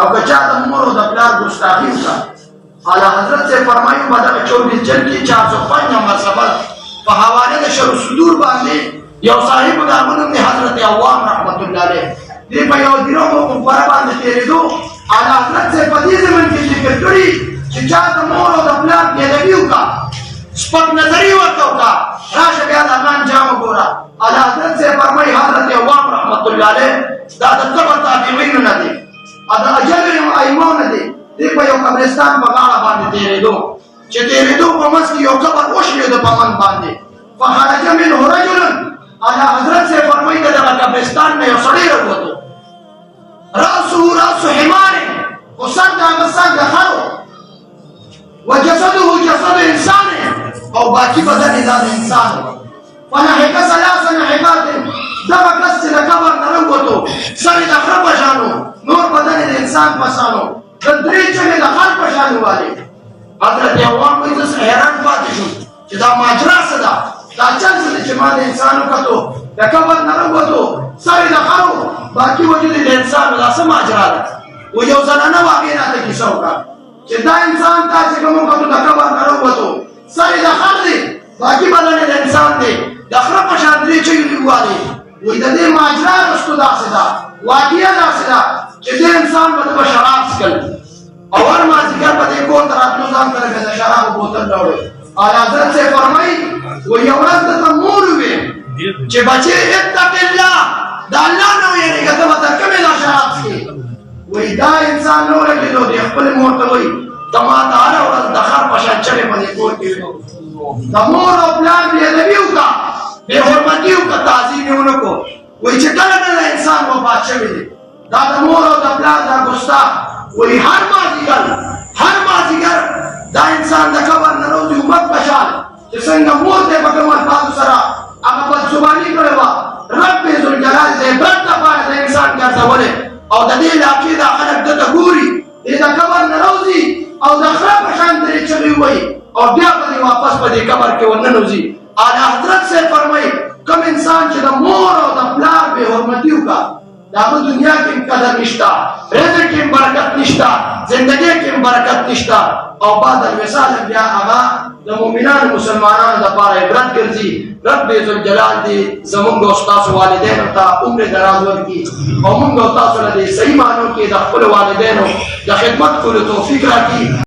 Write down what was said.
او کچا د مور او د پلار ګستاخی وکړه. اعلی حضرت سے فرمایي په دغه 24 جلد کې 405 نمبر صفحه په حواله د شرح صدور باندې یو صاحب دامن ابن حضرت عوام رحمت الله علیه دې په یو دیرو په پر باندې تیرېدو اعلی حضرت سے په دې زمن کې ذکر کړی چې چا د مور او د پلار بې ادبي وکړه، سپک نظري ورته وکړه، راشه بیا د الله انجام وګوره. اعلی حضرت سے فرمایي حضرت عوام رحمت الله علیه دا د قبر تابعین نه دي، دا اجل ائمه نه دي. دې په یو قبرستان په غاړه باندې تیرېدو چې تیرېدو په منځ کې یو قبر وشلېده په من باندې فخرج منه رجل. اعلی حضرت سے فرمایي د دغه قبرستان نه یو سړی راووتو، رأسه رأس حمار، خو سر د هغه سر د خرو، وجسده جسد انسان، او باقي بدن یې دا د انسان و. فنحک ثلاث نحکات، دغه کس چې د قبر نه راووتو سر یې د خره په شان و، نور بدن یې د انسان په شان و، د درې چغې د خر په شان والې. حضرت عوام وایي زه حیران پاتې شوم چې دا ماجرا څه ده، دا چل څه دی چې ما د انسان وکتو د قبر نه راووتو سر یې د خر و، باقي وجود یې د انسان و، دا څه ماجرا ده؟ و یو زنانه و هغې راته کیسه وکړه چې دا انسان تا چې کوم وکتو د قبر نه راووتو سر یې د خر دی، باقي بدن یې د انسان دی، د خره په شان درې چغې یې والې. وایي د دې ماجرا رستو داسې ده، واقعه داسې ده چې دې انسان به د شراب څښل او هر مازدیګر به دې کور ته راتلو ځان سره به د شرابو بوتل راوړی. اعلی حضرت سے فرمایي وایي یو ورځ درته مور ووې چې بچې اتق الله، د الله نه ویرېږه، ته به تر کومې دا شراب څښې؟ وایي دا انسان نه ورګېدو، دې خپلې مور ته وایي ته ما ته هره ورځ د خر په شان چغې په دې کور کې وینو. د مور او پلار بې ادبي وکړه، بې حرمتي وکړه، تعظیم یې ونه کړو. وایي چې کله نه د انسان وفات شوی دی دا د مور او د پلار دا ګستاخ. وایي هر مازدیګر دا انسان د قبر نه راوځي امت په شان چې څنګه مور دی په کوم الفاظو سره هغه بدزباني کړې وه، رب ذوالجلال د عبرت لپاره د انسان ګرځولې او د دې علاقې دا خلک دته ګوري، دې د قبر نه راوځي او د خره په شان درې چغې ووایي او بیا به دې واپس په دې قبر کې ورننوځي. اعلی حضرت سے فرمایي کوم انسان چې د مور او د پلار بې حرمتي وکړه د هغه دنیا کې قدر نشته، رزق کې برکت نشته، زندګۍ کې برکت نشته، او بعد الوصال بیا هغه د مؤمنانو مسلمانانو لپاره عبرت ګرځي. رب ذوالجلال دې زمونږ او ستاسو والدینو ته عمر دراز ورکړي او موږ او تاسو له دې صحیح معنو کې د خپلو والدینو د خدمت کولو توفیق راکړي.